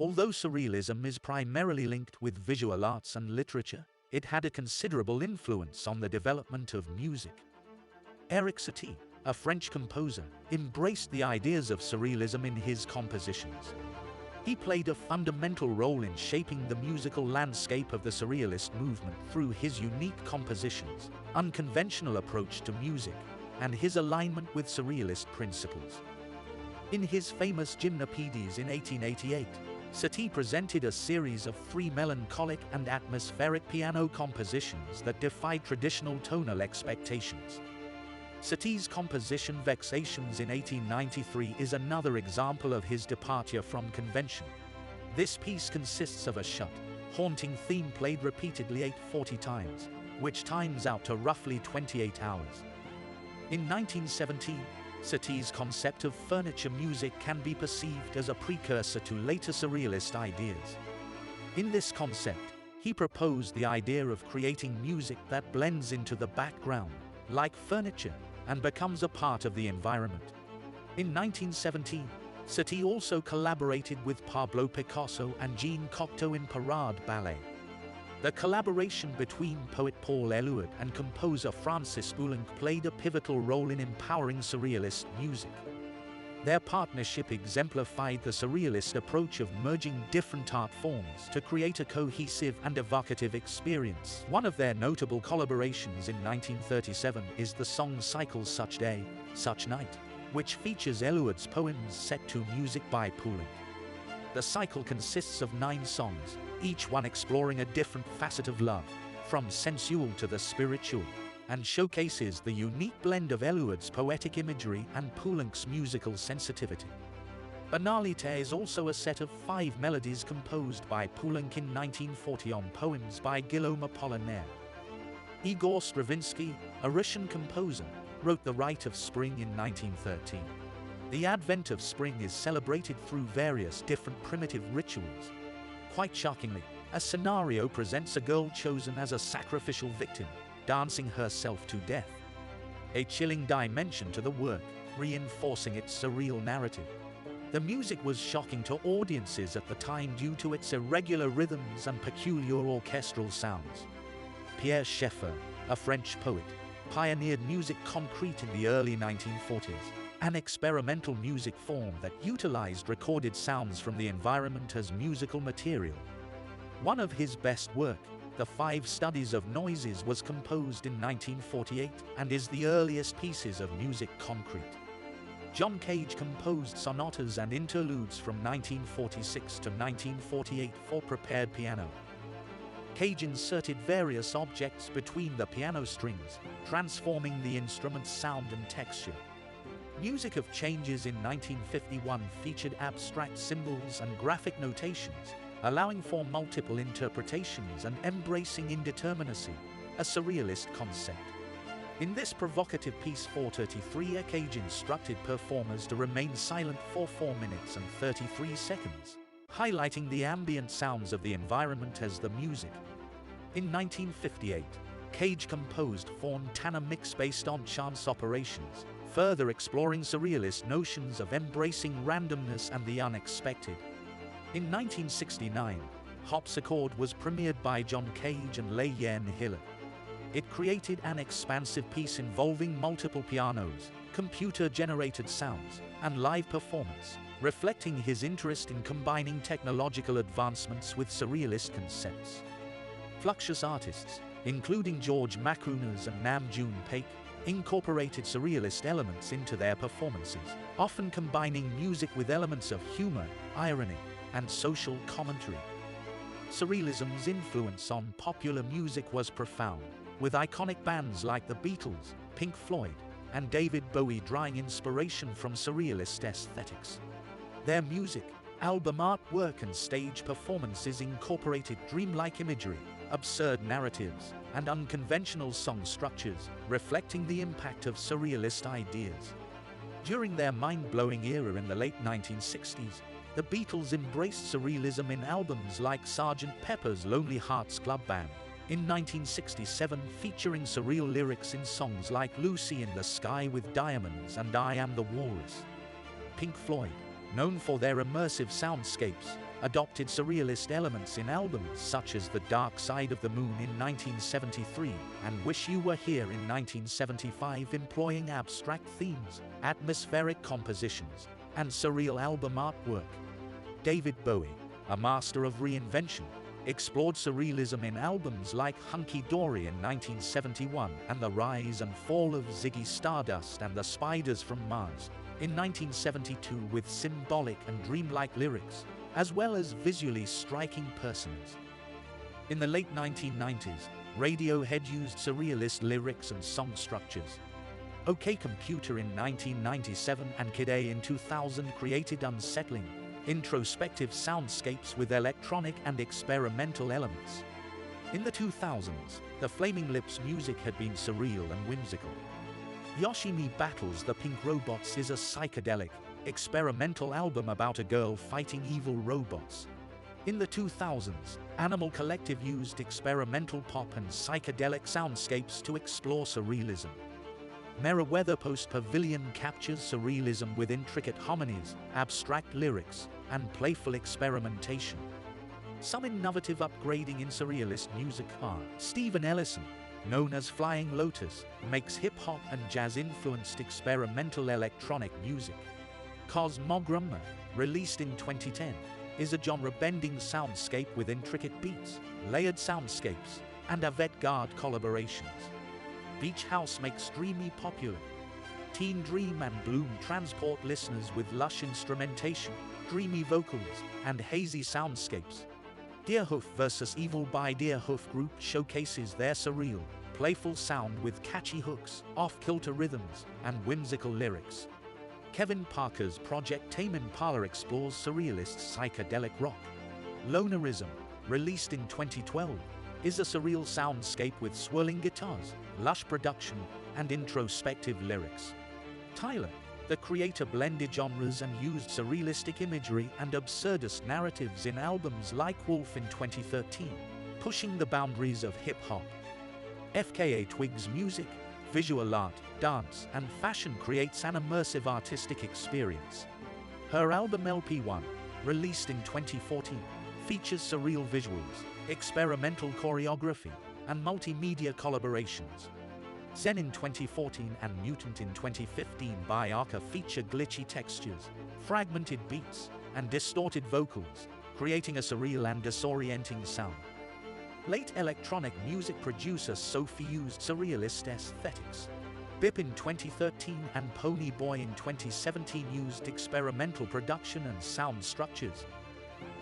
Although Surrealism is primarily linked with visual arts and literature, it had a considerable influence on the development of music. Erik Satie, a French composer, embraced the ideas of Surrealism in his compositions. He played a fundamental role in shaping the musical landscape of the Surrealist movement through his unique compositions, unconventional approach to music, and his alignment with Surrealist principles. In his famous Gymnopédies in 1888, Satie presented a series of 3 melancholic and atmospheric piano compositions that defied traditional tonal expectations. Satie's composition Vexations in 1893 is another example of his departure from convention. This piece consists of a shut, haunting theme played repeatedly 840 times, which times out to roughly 28 hours. In 1917, Satie's concept of furniture music can be perceived as a precursor to later Surrealist ideas. In this concept, he proposed the idea of creating music that blends into the background, like furniture, and becomes a part of the environment. In 1917, Satie also collaborated with Pablo Picasso and Jean Cocteau in Parade Ballet. The collaboration between poet Paul Eluard and composer Francis Poulenc played a pivotal role in empowering Surrealist music. Their partnership exemplified the Surrealist approach of merging different art forms to create a cohesive and evocative experience. One of their notable collaborations in 1937 is the song Cycle Such Day, Such Night, which features Eluard's poems set to music by Poulenc. The cycle consists of 9 songs, each one exploring a different facet of love, from sensual to the spiritual, and showcases the unique blend of Eluard's poetic imagery and Poulenc's musical sensitivity. Banalité is also a set of 5 melodies composed by Poulenc in 1940 on poems by Guillaume Apollinaire. Igor Stravinsky, a Russian composer, wrote The Rite of Spring in 1913. The advent of spring is celebrated through various different primitive rituals. Quite shockingly, a scenario presents a girl chosen as a sacrificial victim, dancing herself to death. A chilling dimension to the work, reinforcing its surreal narrative. The music was shocking to audiences at the time due to its irregular rhythms and peculiar orchestral sounds. Pierre Schaeffer, a French poet, pioneered musique concrète in the early 1940s, an experimental music form that utilized recorded sounds from the environment as musical material. One of his best work, The 5 Studies of Noises, was composed in 1948 and is the earliest pieces of musique concrète. John Cage composed sonatas and interludes from 1946 to 1948 for prepared piano. Cage inserted various objects between the piano strings, transforming the instrument's sound and texture. Music of Changes in 1951 featured abstract symbols and graphic notations, allowing for multiple interpretations and embracing indeterminacy, a surrealist concept. In this provocative piece 433, Cage instructed performers to remain silent for 4 minutes and 33 seconds, highlighting the ambient sounds of the environment as the music. In 1958, Cage composed Fontana Mix based on chance operations, further exploring surrealist notions of embracing randomness and the unexpected. In 1969, Harpsichord was premiered by John Cage and Leyen Hiller. It created an expansive piece involving multiple pianos, computer-generated sounds, and live performance, reflecting his interest in combining technological advancements with surrealist concepts. Fluxus artists, including George Macrunas and Nam June Paik, incorporated surrealist elements into their performances, often combining music with elements of humor, irony, and social commentary. Surrealism's influence on popular music was profound, with iconic bands like the Beatles, Pink Floyd, and David Bowie drawing inspiration from surrealist aesthetics. Their music, album artwork, and stage performances incorporated dreamlike imagery, absurd narratives, and unconventional song structures, reflecting the impact of surrealist ideas. During their mind-blowing era in the late 1960s, the Beatles embraced surrealism in albums like Sgt. Pepper's Lonely Hearts Club Band, in 1967 featuring surreal lyrics in songs like Lucy in the Sky with Diamonds and I Am the Walrus. Pink Floyd, known for their immersive soundscapes, adopted Surrealist elements in albums such as The Dark Side of the Moon in 1973 and Wish You Were Here in 1975, employing abstract themes, atmospheric compositions, and surreal album artwork. David Bowie, a master of reinvention, explored surrealism in albums like Hunky Dory in 1971 and The Rise and Fall of Ziggy Stardust and the Spiders from Mars in 1972 with symbolic and dreamlike lyrics, as well as visually striking personas. In the late 1990s, Radiohead used surrealist lyrics and song structures. OK Computer in 1997 and Kid A in 2000 created unsettling, introspective soundscapes with electronic and experimental elements. In the 2000s, the Flaming Lips music had been surreal and whimsical. Yoshimi Battles the Pink Robots is a psychedelic, experimental album about a girl fighting evil robots. In the 2000s, Animal Collective used experimental pop and psychedelic soundscapes to explore surrealism. Meriwether Post Pavilion captures surrealism with intricate harmonies, abstract lyrics, and playful experimentation. Some innovative upgrading in surrealist music are Steven Ellison, known as Flying Lotus, makes hip-hop and jazz-influenced experimental electronic music. Cosmogramma, released in 2010, is a genre-bending soundscape with intricate beats, layered soundscapes, and avant-garde collaborations. Beach House makes dreamy popular. Teen Dream and Bloom transport listeners with lush instrumentation, dreamy vocals, and hazy soundscapes. Deerhoof vs. Evil by Deerhoof Group showcases their surreal, playful sound with catchy hooks, off-kilter rhythms, and whimsical lyrics. Kevin Parker's project Tame Impala explores surrealist psychedelic rock. Lonerism, released in 2012, is a surreal soundscape with swirling guitars, lush production, and introspective lyrics. Tyler, the creator, blended genres and used surrealistic imagery and absurdist narratives in albums like Wolf in 2013, pushing the boundaries of hip-hop. FKA Twigs music, visual art, dance, and fashion creates an immersive artistic experience. Her album LP1, released in 2014, features surreal visuals, experimental choreography, and multimedia collaborations. Zen in 2014 and Mutant in 2015 by Arca feature glitchy textures, fragmented beats, and distorted vocals, creating a surreal and disorienting sound. Late electronic music producer Sophie used surrealist aesthetics. Bip in 2013 and Pony Boy in 2017 used experimental production and sound structures.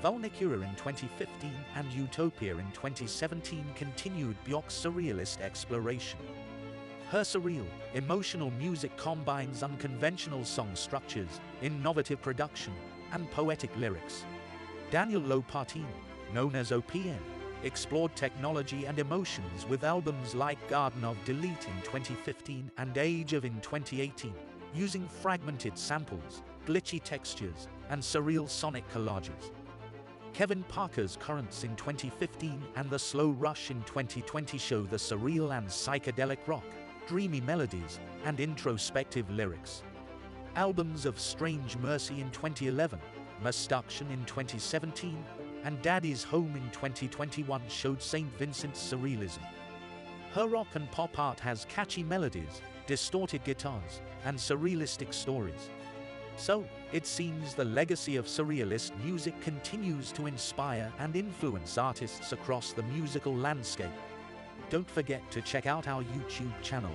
Vulnicura in 2015 and Utopia in 2017 continued Bjork's surrealist exploration. Her surreal, emotional music combines unconventional song structures, innovative production, and poetic lyrics. Daniel Lopatin, known as OPM, explored technology and emotions with albums like Garden of Delete in 2015 and Age of in 2018, using fragmented samples, glitchy textures, and surreal sonic collages. Kevin Parker's Currents in 2015 and The Slow Rush in 2020 show the surreal and psychedelic rock, dreamy melodies, and introspective lyrics. Albums of Strange Mercy in 2011, Mustuction in 2017, and Daddy's Home in 2021 showed St. Vincent's surrealism. Her rock and pop art has catchy melodies, distorted guitars, and surrealistic stories. So, it seems the legacy of surrealist music continues to inspire and influence artists across the musical landscape. Don't forget to check out our YouTube channel.